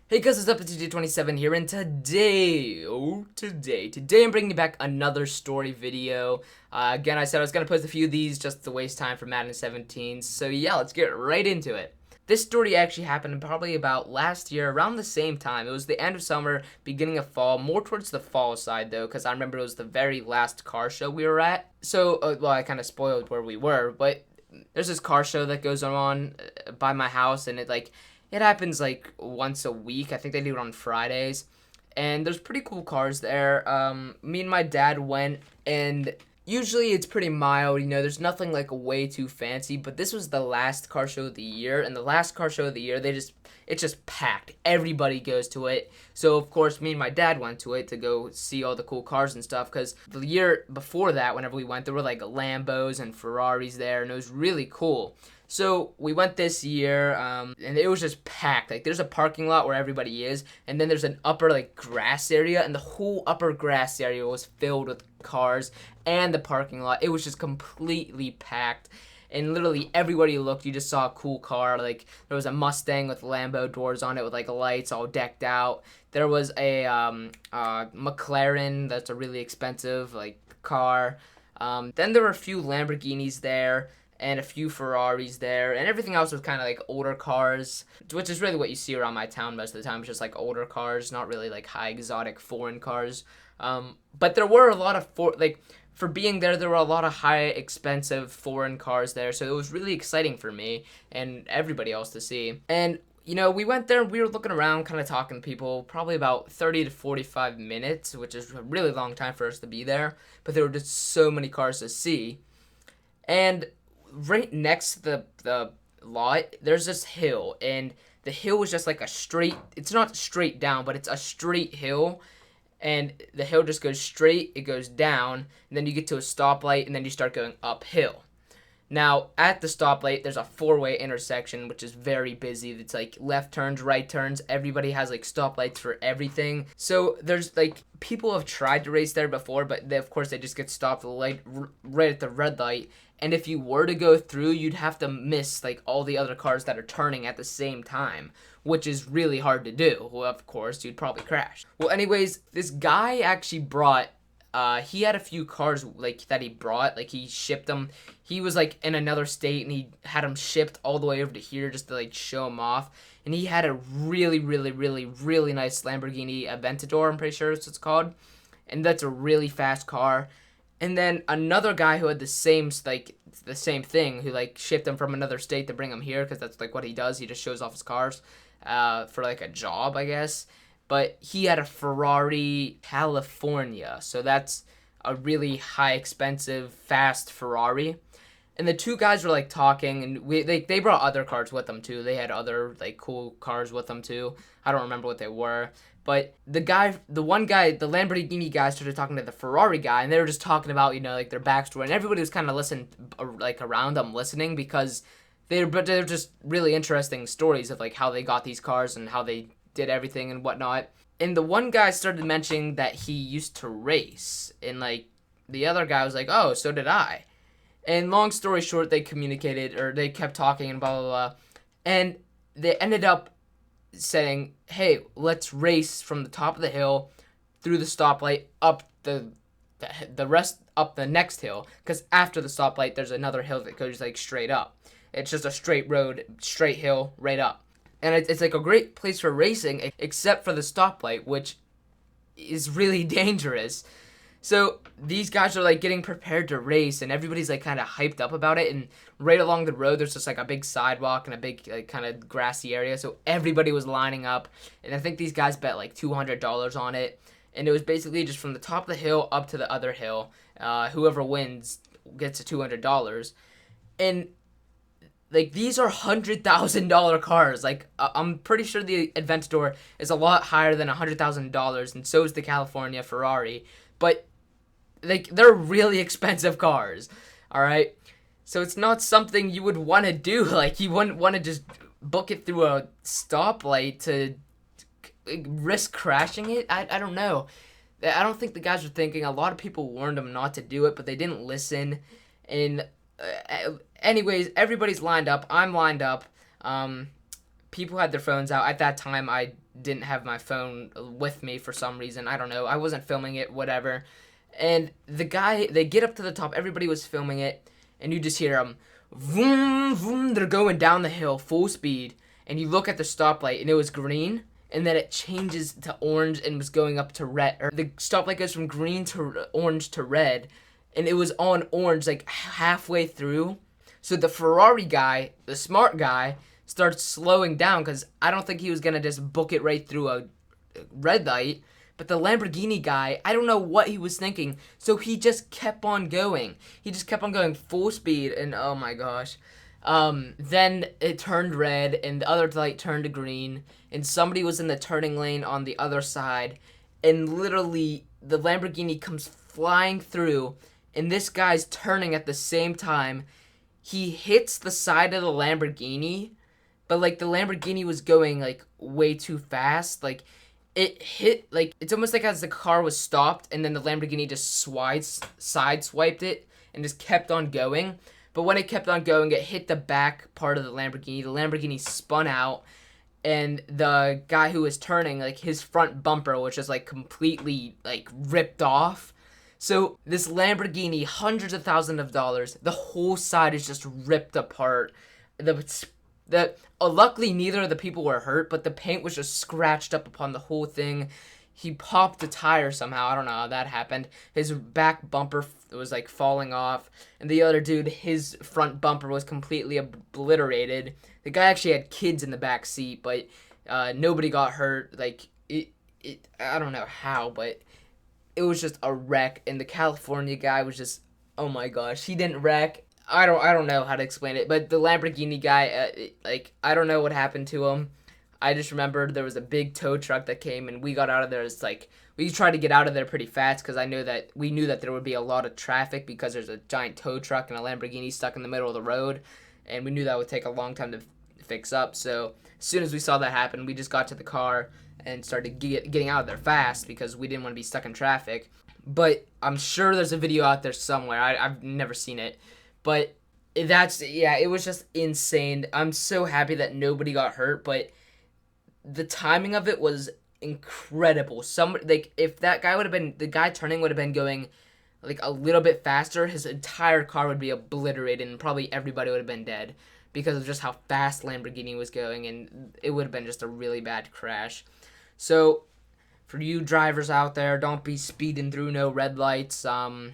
Hey guys, what's up? It's IsTJ27 here, and today I'm bringing you back another story video. Again, I said I was going to post a few of these just to waste time for Madden 17, so yeah, let's get right into it. This story actually happened probably about last year, around the same time. It was the end of summer, beginning of fall, more towards the fall side though, because I remember it was the very last car show we were at. So, well, I kind of spoiled where we were, but there's this car show that goes on by my house, and it happens like once a week. I think they do it on Fridays. And there's pretty cool cars there. Me and my dad went, and usually it's pretty mild. There's nothing like way too fancy. But this was the last car show of the year. And the last car show of the year, it's just packed. Everybody goes to it. So, of course, me and my dad went to it to go see all the cool cars and stuff. Because the year before that, whenever we went, there were like Lambos and Ferraris there. And it was really cool. So we went this year, and it was just packed. Like, there's a parking lot where everybody is, and then there's an upper, like, grass area, and the whole upper grass area was filled with cars and the parking lot. It was just completely packed, and literally everywhere you looked, you just saw a cool car. Like, there was a Mustang with Lambo doors on it with, like, lights all decked out. There was a McLaren that's a really expensive, like, car. Then there were a few Lamborghinis there, and a few Ferraris there, and everything else was kind of like older cars, which is really what you see around my town most of the time. It's just like older cars, not really like high exotic foreign cars. But there were a lot of for being there were a lot of high expensive foreign cars there, so it was really exciting for me and everybody else to see. And we went there, we were looking around, kind of talking to people, probably about 30 to 45 minutes, which is a really long time for us to be there, but there were just so many cars to see. And right next to the lot, there's this hill, and the hill was just like it's not straight down, but it's a straight hill, and the hill just goes straight, it goes down, and then you get to a stoplight, and then you start going uphill. Now, at the stoplight, there's a four-way intersection, which is very busy. It's like left turns, right turns. Everybody has like stoplights for everything. So there's like people have tried to race there before, but of course they just get stopped right at the red light. And if you were to go through, you'd have to miss like all the other cars that are turning at the same time, which is really hard to do. Well, of course, you'd probably crash. Well, anyways, this guy actually brought he had a few cars like that he brought, like he shipped them. He was like in another state, and he had them shipped all the way over to here just to like show them off. And he had a really, really, really, really nice Lamborghini Aventador, I'm pretty sure that's what it's called. And that's a really fast car. And then another guy who had the same thing, who like shipped them from another state to bring them here, because that's like what he does. He just shows off his cars for like a job, I guess. But he had a Ferrari California, so that's a really high, expensive, fast Ferrari. And the two guys were like talking, and they brought other cars with them too. They had other like cool cars with them too. I don't remember what they were. But the one guy, the Lamborghini guy, started talking to the Ferrari guy, and they were just talking about like their backstory, and everybody was kind of listening, like around them listening, because they're just really interesting stories of like how they got these cars and how they did everything and whatnot. And the one guy started mentioning that he used to race, and like the other guy was like, "Oh, so did I." And long story short, they communicated, or they kept talking and blah blah blah, and they ended up saying, "Hey, let's race from the top of the hill through the stoplight up the rest up the next hill, because after the stoplight there's another hill that goes like straight up. It's just a straight road, straight hill right up." And it's like a great place for racing, except for the stoplight, which is really dangerous. So these guys are like getting prepared to race, and everybody's like kind of hyped up about it. And right along the road, there's just like a big sidewalk and a big like kind of grassy area. So everybody was lining up, and I think these guys bet like $200 on it. And it was basically just from the top of the hill up to the other hill. Whoever wins gets a $200. And like, these are $100,000 cars. Like, I'm pretty sure the Aventador is a lot higher than $100,000, and so is the California Ferrari. But, like, they're really expensive cars, all right? So it's not something you would want to do. Like, you wouldn't want to just book it through a stoplight to risk crashing it. I don't know. I don't think the guys were thinking. A lot of people warned them not to do it, but they didn't listen. And anyways, everybody's lined up. I'm lined up. People had their phones out. At that time, I didn't have my phone with me for some reason. I don't know. I wasn't filming it, whatever. And the guy, they get up to the top. Everybody was filming it, and you just hear them, vroom, vroom. They're going down the hill full speed, and you look at the stoplight, and it was green. And then it changes to orange and was going up to red. Or the stoplight goes from green to orange to red. And it was on orange like halfway through. So the Ferrari guy, the smart guy, starts slowing down because I don't think he was going to just book it right through a red light. But the Lamborghini guy, I don't know what he was thinking. So he just kept on going. He just kept on going full speed. And oh my gosh. Then it turned red and the other light turned to green, and somebody was in the turning lane on the other side, and literally the Lamborghini comes flying through, and this guy's turning at the same time. He hits the side of the Lamborghini, but like the Lamborghini was going like way too fast. Like it hit, like it's almost like as the car was stopped, and then the Lamborghini just sideswiped it and just kept on going. But when it kept on going, it hit the back part of the Lamborghini. The Lamborghini spun out, and the guy who was turning, like his front bumper was just like completely like ripped off. So this Lamborghini, hundreds of thousands of dollars, the whole side is just ripped apart. Luckily neither of the people were hurt, but the paint was just scratched up upon the whole thing. He popped a tire somehow. I don't know how that happened. His back bumper was like falling off. And the other dude, his front bumper was completely obliterated. The guy actually had kids in the back seat, but nobody got hurt. Like, I don't know how, but it was just a wreck. And the California guy was just, oh my gosh, he didn't wreck. I don't know how to explain it. But the Lamborghini guy, I don't know what happened to him. I just remembered there was a big tow truck that came, and we got out of there. It's like we tried to get out of there pretty fast because we knew that there would be a lot of traffic because there's a giant tow truck and a Lamborghini stuck in the middle of the road, and we knew that would take a long time to fix up. So as soon as we saw that happen, we just got to the car and started getting out of there fast because we didn't want to be stuck in traffic. But I'm sure there's a video out there somewhere. I've never seen it, but it was just insane. I'm so happy that nobody got hurt, but the timing of it was incredible. If that guy the guy turning would have been going like a little bit faster, his entire car would be obliterated and probably everybody would have been dead because of just how fast Lamborghini was going, and it would have been just a really bad crash. So for you drivers out there, don't be speeding through no red lights, and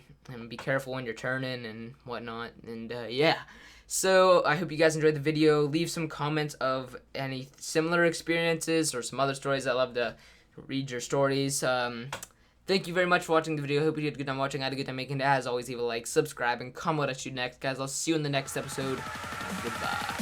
be careful when you're turning and whatnot, and yeah. So I hope you guys enjoyed the video. Leave some comments of any similar experiences or some other stories. I love to read your stories. Thank you very much for watching the video. Hope you had a good time watching. I had a good time making it. As always, leave a like, subscribe, and comment what I shoot next. Guys, I'll see you in the next episode. Goodbye.